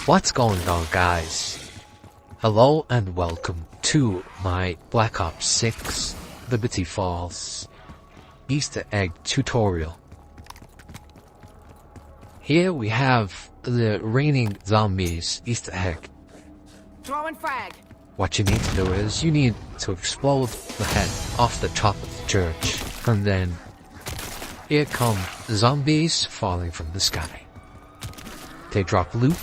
What's going on, guys? Hello and welcome to my Black Ops 6 Liberty Falls Easter egg tutorial. Here we have the raining zombies Easter egg. Throwing frag. What you need to do is you need to explode the head off the top of the church, and then here come zombies falling from the sky. They drop loot.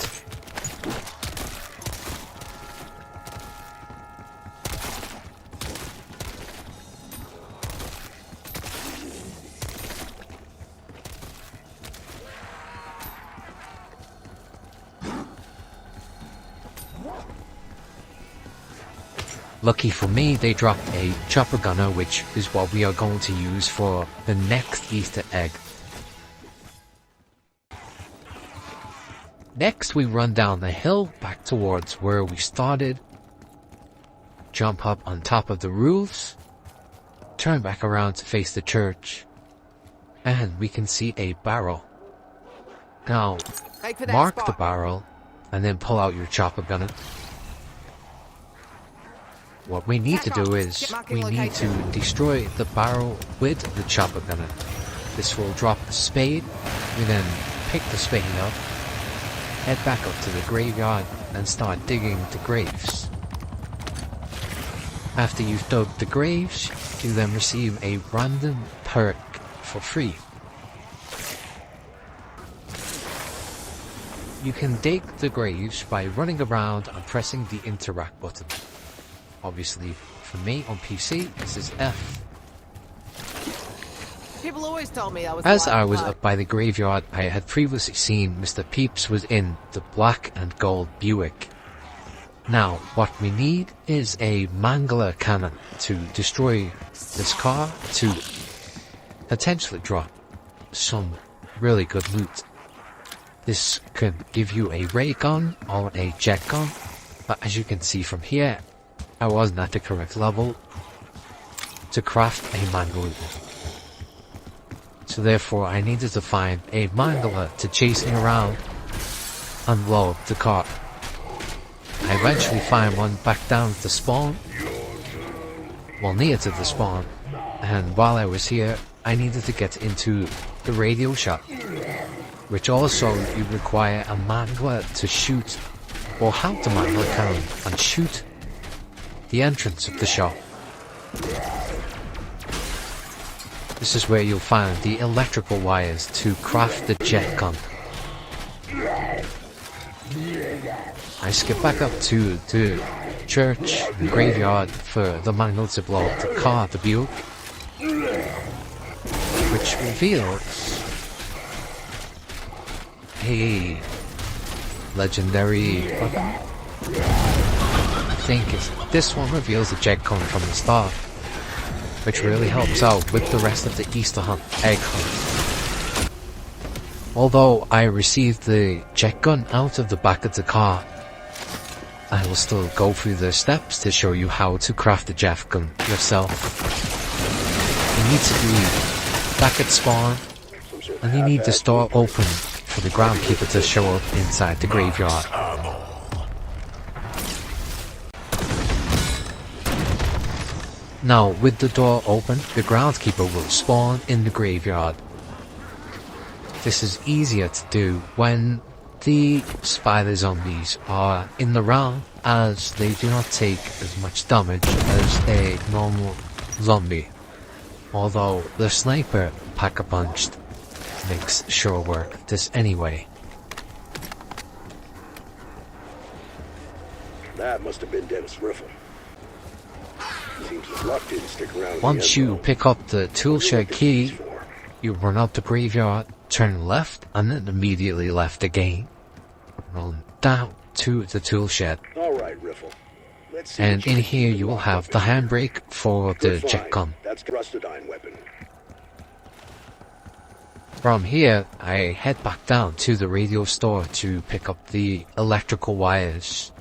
Lucky for me, they dropped a chopper gunner, which is what we are going to use for the next Easter egg. Next, we run down the hill back towards where we started, jump up on top of the roofs, turn back around to face the church, and we can see a barrel. Now, mark the barrel, and then pull out your chopper gunner. What we need to do is, we need to destroy the barrel with the chopper gunner. This will drop the spade. We then pick the spade up, head back up to the graveyard, and start digging the graves. After you've dug the graves, you then receive a random perk for free. You can dig the graves by running around and pressing the interact button. Obviously, for me on PC, this is F. People always told me I was. As I was up by the graveyard, I had previously seen Mr. Peeps was in the black and gold Buick. Now, what we need is a Mangler cannon to destroy this car to potentially drop some really good loot. This could give you a ray gun or a jet gun, but as you can see from here, I wasn't at the correct level to craft a Mangler. So therefore I needed to find a Mangler to chase me around and blow up the car. I eventually find one back down at the spawn, well near to the spawn, and while I was here I needed to get into the radio shot, which also you require a Mangler to shoot, or have the Mangler cannon and shoot the entrance of the shop. This is where you'll find the electrical wires to craft the jet gun. I skip back up to the church and graveyard for the Mangler to blow up the car, the Buick, which reveals a legendary weapon. I think this one reveals the jet gun from the start, which really helps out with the rest of the Easter hunt, egg hunt. Although I received the jet gun out of the back of the car, I will still go through the steps to show you how to craft the jet gun yourself. You need to be back at spawn, and you need the door open for the groundskeeper to show up inside the graveyard. Now, with the door open, the groundskeeper will spawn in the graveyard. This is easier to do when the spider zombies are in the round, as they do not take as much damage as a normal zombie. Although the sniper pack-a-punched makes sure work this anyway. That must have been Dennis Riffle. Seems his luck didn't stick around. Once you pick up the toolshed key, you run up the graveyard, turn left, and then immediately left again. Run down to the toolshed. Alright, Riffle. Let's see. And in here you will have the handbrake for the jet gun. That's the Rustodine weapon. From here, I head back down to the radio store to pick up the electrical wires,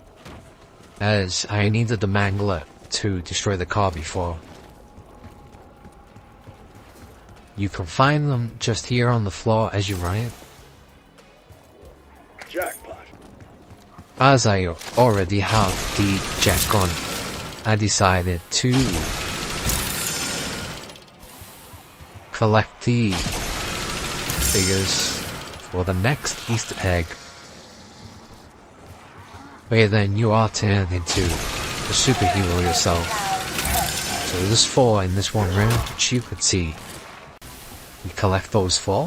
as I needed the Mangler to destroy the car before. You can find them just here on the floor as you run it. Jackpot. As I already have the jet gun, I decided to collect the figures for the next Easter egg, where then you are turned into a superhero yourself. So there's 4 in this one room, which you could see. We collect those 4,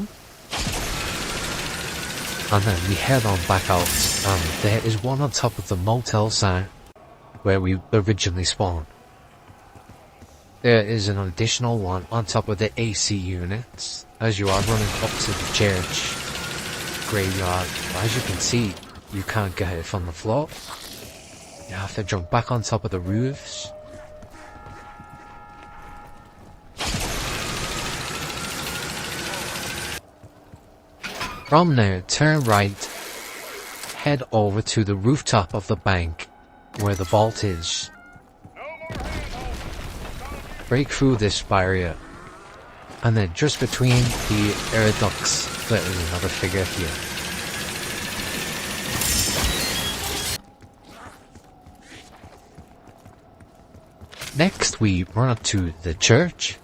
and then we head on back out, and there is one on top of the motel sign where we originally spawned. There is an additional one on top of the AC units as you are running up to the church graveyard. As you can see, you can't get it from the floor. You have to jump back on top of the roofs. From there, turn right, head over to the rooftop of the bank where the vault is. Break through this barrier, and then just between the air ducts there is another figure here. Next we run up to the church.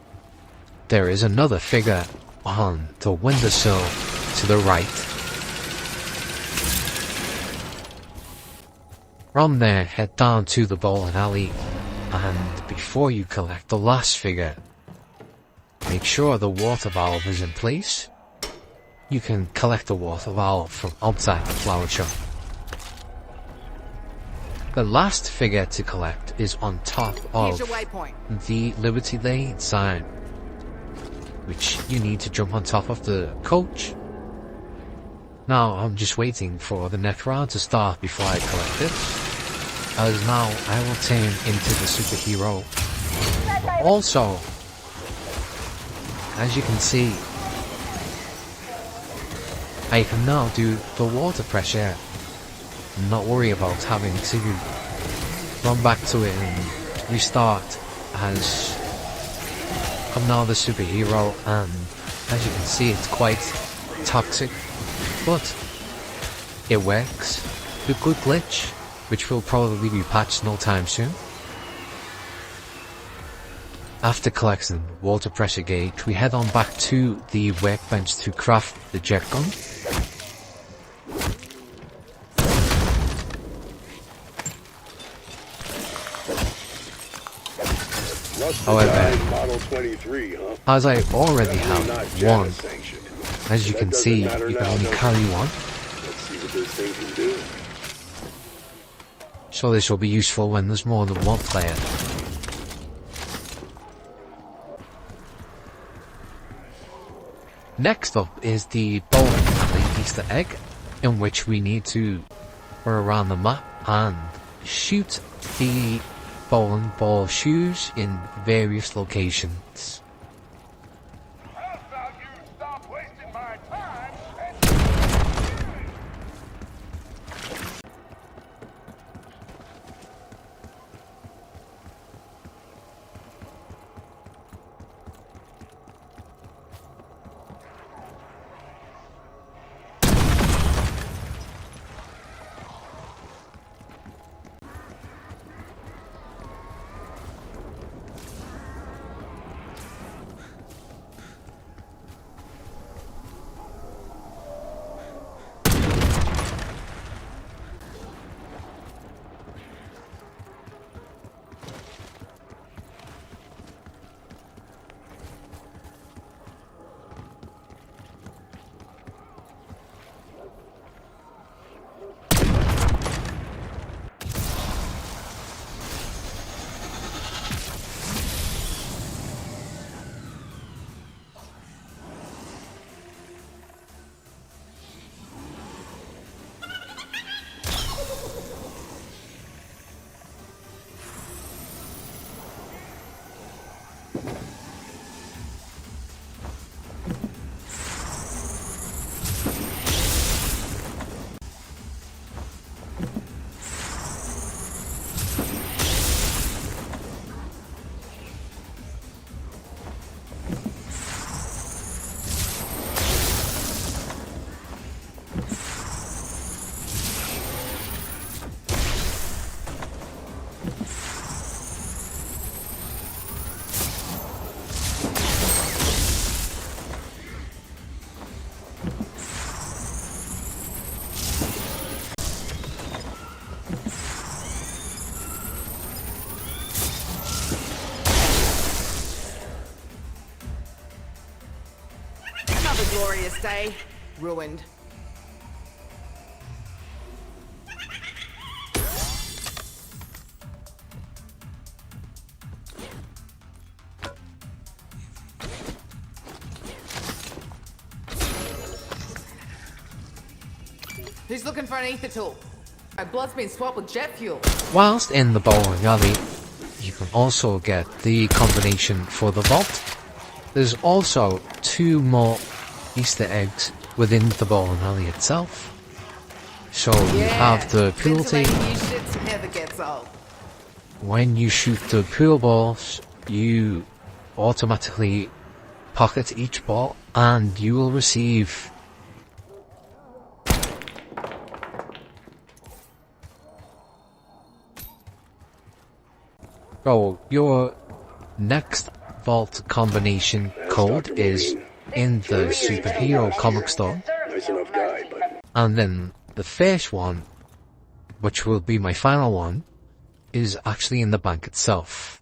There is another figure on the windowsill to the right. From there, head down to the bowling alley, and before you collect the last figure, make sure the water valve is in place. You can collect the water valve from outside the flower shop. The last figure to collect is on top of Here's your waypoint. the Liberty Lane sign, which you need to jump on top of the coach. Now I'm just waiting for the next round to start before I collect it, as now I will turn into the superhero. Also, as you can see, I can now do the water pressure and not worry about having to run back to it and restart, as I'm now the superhero. And as you can see, it's quite toxic, but it works. A good glitch, which will probably be patched no time soon. After collecting the water pressure gauge, we head on back to the workbench to craft the jet gun. However, Model 23, huh? as I already Not have JANA one, sanctioned. as you That can doesn't see, you matter can now, only does it? carry one, Let's see what this thing can do. so this will be useful when there's more than one player. Next up is the bowling alley Easter egg, in which we need to go around the map and shoot the bowling ball shoes in various locations. How about you stop wasting my time and say? Ruined. Who's looking for an ether tool? My blood's been swapped with jet fuel. Whilst in the bowling alley, you can also get the combination for the vault. There's also 2 more Easter eggs within the bowling alley itself. So you have the pool table. Never gets old. When you shoot the pool balls, you automatically pocket each ball and you will receive your next vault combination code is in the superhero comic store. Nice enough guy, but And then the first one, which will be my final one, is actually in the bank itself.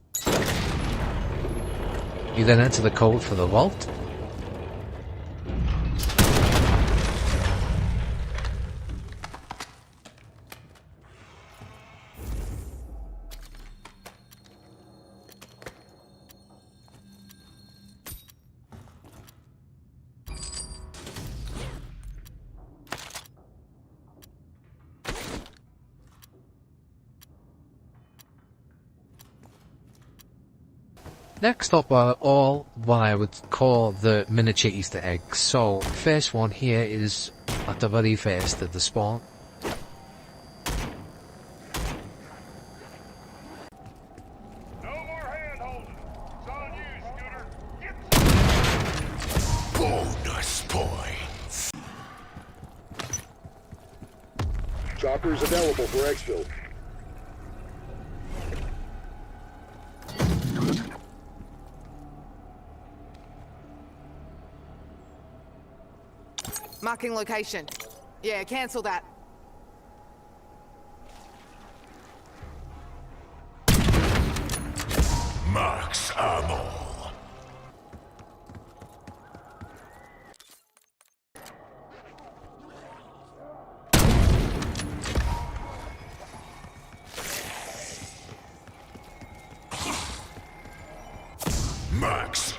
You then enter the code for the vault. Next up are all what I would call the miniature Easter eggs. So, first one here is at the very first at the spawn. No more hand-holding. It's on you, Scooter. Get bonus points. choppers available for exfil. Marking location. Yeah, cancel that. Max ammo. Max.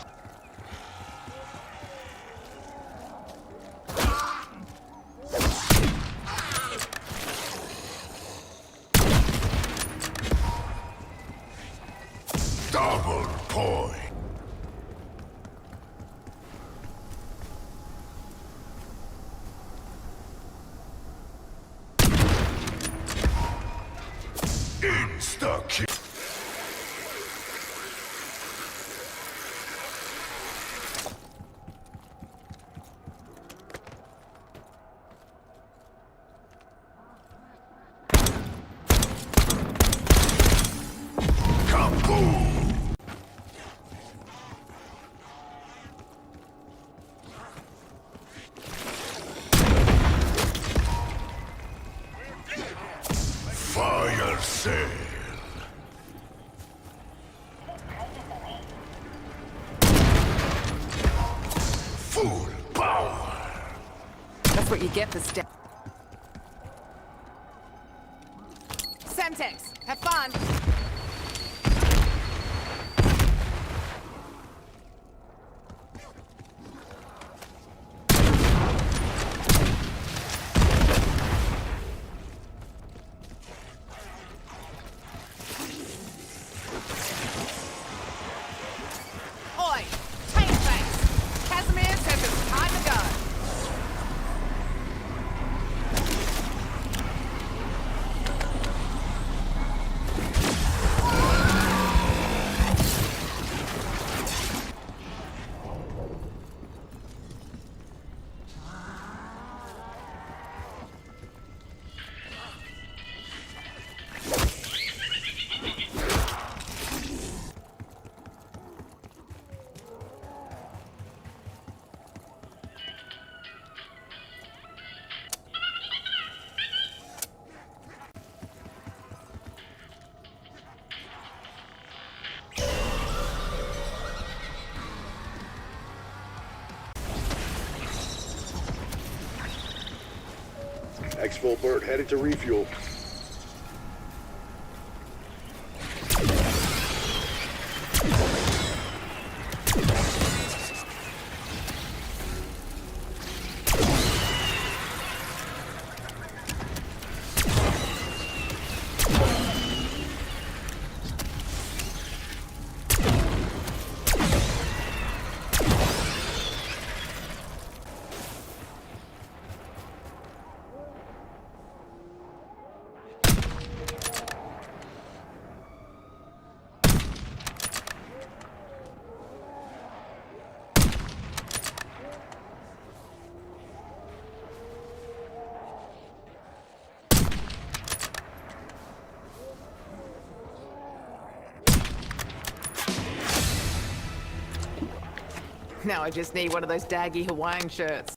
Double point. Instakill. Kaboom. Fire sale. Full power. That's what you get for step. Semtex, have fun. Oi, tank face. Kazimir says it's time to go. Tank's full, Bert. Headed to refuel. Now I just need one of those daggy Hawaiian shirts.